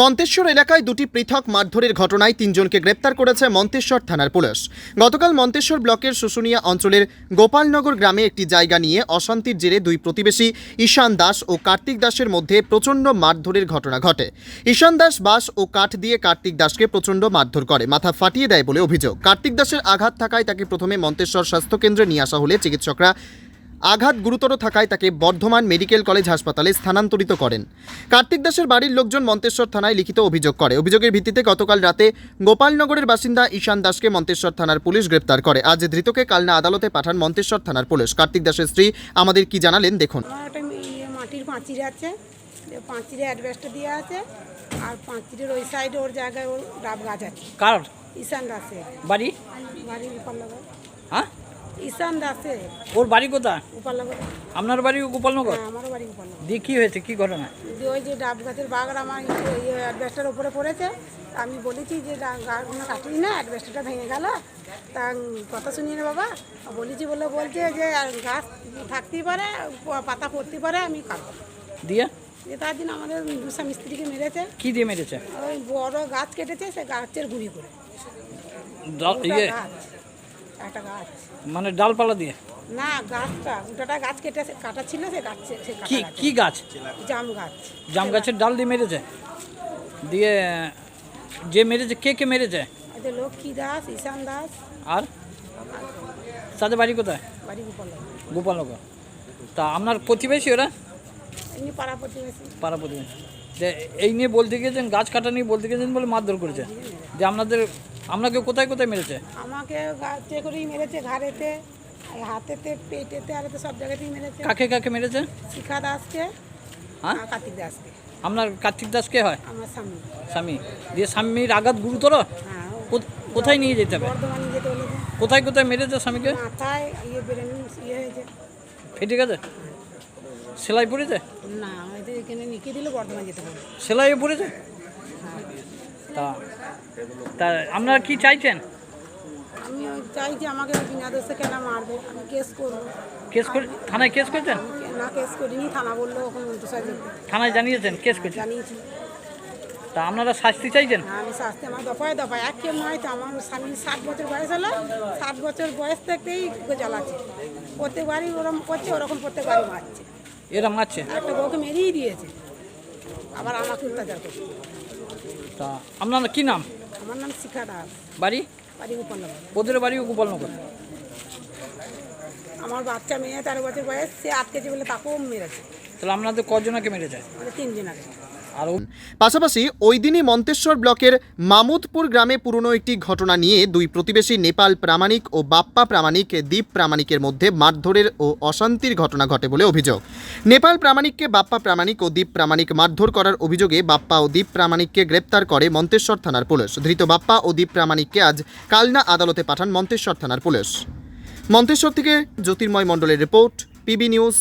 মন্তেশ্বর এলাকায় দুটি পৃথক মারধরের ঘটনায় তিনজনকে গ্রেপ্তার করেছে মন্তেশ্বর থানার পুলিশ। গতকাল মন্তেশ্বর ব্লকের শুশুনিয়া অঞ্চলের গোপালনগর গ্রামে একটি জায়গা নিয়ে অশান্তির জেরে দুই প্রতিবেশী ঈশান দাস ও কার্তিক দাসের মধ্যে প্রচণ্ড মারধরের ঘটনা ঘটে। ঈশান দাস বাঁশ ও কাঠ দিয়ে কার্তিক দাসকে প্রচণ্ড মারধর করে, মাথা ফাটিয়ে দেয় বলে অভিযোগ। কার্তিক দাসের আঘাত থাকায় তাকে প্রথমে মন্তেশ্বর স্বাস্থ্যকেন্দ্রে নিয়ে আসা হলে চিকিৎসকরা আঘাত গুরুতর থাকায় তাকে বর্ধমান মেডিকেল কলেজ হাসপাতালে স্থানান্তরিত করেন। কার্তিক দাসের বাড়ির লোকজন মন্তেশ্বর থানায় লিখিত অভিযোগ করে। অভিযোগের ভিত্তিতে গতকাল রাতে গোপালনগরের বাসিন্দা ঈশান দাসকে মন্তেশ্বর থানার পুলিশ গ্রেপ্তার করে। আজ ধৃতকে কালনা আদালতে পাঠান মন্তেশ্বর থানার পুলিশ। কার্তিক দাসের স্ত্রী আমাদের কি জানালেন দেখুন। মাটির পাঁচির আছে, পাঁচিরে অ্যাডভেস্টার দেওয়া আছে, আর পাঁচিরের ওই সাইডে ওর জায়গায় ওর ডাব গাছ আছে। কার ঈশান দাসের বাড়ি? বাড়ি গোপালনগর। হ্যাঁ, ঈশান দাসের ওর বাড়ি কোথায়? গোপালনগর। আপনার বাড়ি গোপালনগর? হ্যাঁ, আমারও বাড়ি গোপালনগর। দিয়ে কী হয়েছে, কী ঘটনা? দিয়ে ওই যে ডাব গাছের বাগান আমার অ্যাডভেস্টার উপরে পড়েছে। আমি বলেছি যে গাছগুলো কাটিস না, অ্যাডভেস্টারটা ভেঙে গেল, তা কথা শুনিয়ে না বাবা বলেছি। বলছে যে গাছ থাকতেই পারে, পাতা পড়তে পারে, আমি কাটবো। দিয়ে তার দিন আমাদের দু স্বামী স্ত্রীকে মেরেছে। কি দিয়ে মেরেছে? ওই বড় গাছ কেটেছে, সে গাছের গুঁড়ি করে ইয়ে একটা গাছ, মানে ডালপালা দিয়ে? না, গাছটা গোটাটা গাছ কাটা ছিল, সে গাছে কি কি গাছ? জাম গাছ। জাম গাছের ডাল দিয়ে মেরেছে। দিয়ে যে মেরেছে, কে কে মেরেছে? লক্ষ্মী দাস, ঈশান দাস। আর তাদের বাড়ি কোথায়? বাড়ি গোপালনগর। গোপালনগর। তা আপনার প্রতিবেশী ওরা? এমনি পাড়া প্রতিবেশী। পাড়া প্রতিবেশী। যে এই নিয়ে বলতে গিয়েছেন, গাছ কাটা নিয়ে বলতে গিয়েছেন বলে মারধর করেছে। যে আপনাকে কোথায় কোথায় মেরেছে? আমাকে গাছে করেই মেরেছে, ঘাড়েতে, হাতেতে, পেটেতে, আর সব জায়গাতেই মেরেছে। কাকে কাকে মেরেছে? শিখা দাসকে, হ্যাঁ, আর কার্তিক দাসকে। আপনার কার্তিক দাস কে হয়? আমার স্বামী। স্বামী। দিয়ে স্বামীর আঘাত গুরুতর? হ্যাঁ। কোথায় নিয়ে যেতে হবে? বর্ধমানে যেতে বলেছে। কোথায় কোথায় মেরেছে স্বামীকে? মাথায় ব্রেন হয়েছে। ফেটে গেছে? সেলাই পড়েছে? না, এখানে লিখে দিলে বর্ধমান যেতে হবে। সেলাইয়ে পড়েছে? তা তা আপনারা কি চাইছেন? আমি চাই যে আমাকে বিনা দোষে কেন মারবে, আমি কেস করবো। কেস করে থানায় কেস করছেন? না, কেস করিনি, থানা বললো ওখানে মন্ত্রসাহেব থানায় জানিয়েছেন, কেস করছেন? জানিয়েছি। তা আপনারা শাস্তি চাইছেন? হ্যাঁ, আমি শাস্তি আমার দফায় দফায়, এক কেউ নয় তো। আমার স্বামী 60 বছর বয়স হলো, 60 বছর বয়স থেকেই জ্বালাচ্ছে। প্রত্যেকবারই ওরকম করছে, ওরকম প্রত্যেকবারই মারছে। এরা মারছে? একটা বউকে মেরেই দিয়েছে, আবার আমাকে অত্যাচার করছে। তা আপনার কি নাম? আমার নাম শিখা দাস। বাড়ি? বাড়ি গোপালনগর। ওদের বাড়িও গোপালনগর। আমার বাচ্চা মেয়ে 13 বছর বয়স, সে আটকেছে বলে তাকেও মেরেছে। তাহলে আপনাদের কজনাকে মেরেছে? মানে 3 জন আগে। আর পাশাপাশি ওই দিনই মন্তেশ্বর ব্লকের মামুদপুর গ্রামে পুরনো একটি ঘটনা নিয়ে দুই প্রতিবেশী নেপাল প্রামাণিক ও বাপ্পা প্রামাণিক দ্বীপ প্রামাণিকের মধ্যে মারধরের ও অশান্তির ঘটনা ঘটে বলে অভিযোগ। নেপাল প্রামাণিককে বাপ্পা প্রামাণিক ও দ্বীপ প্রামাণিক মারধর করার অভিযোগে বাপ্পা ও দ্বীপ প্রামাণিককে গ্রেপ্তার করে মন্তেশ্বর থানার পুলিশ। ধৃত বাপ্পা ও দ্বীপ প্রামাণিককে আজ কালনা আদালতে পাঠান মন্তেশ্বর থানার পুলিশ। মন্তেশ্বর থেকে জ্যোতির্ময় মণ্ডলের রিপোর্ট, পিবি নিউজ,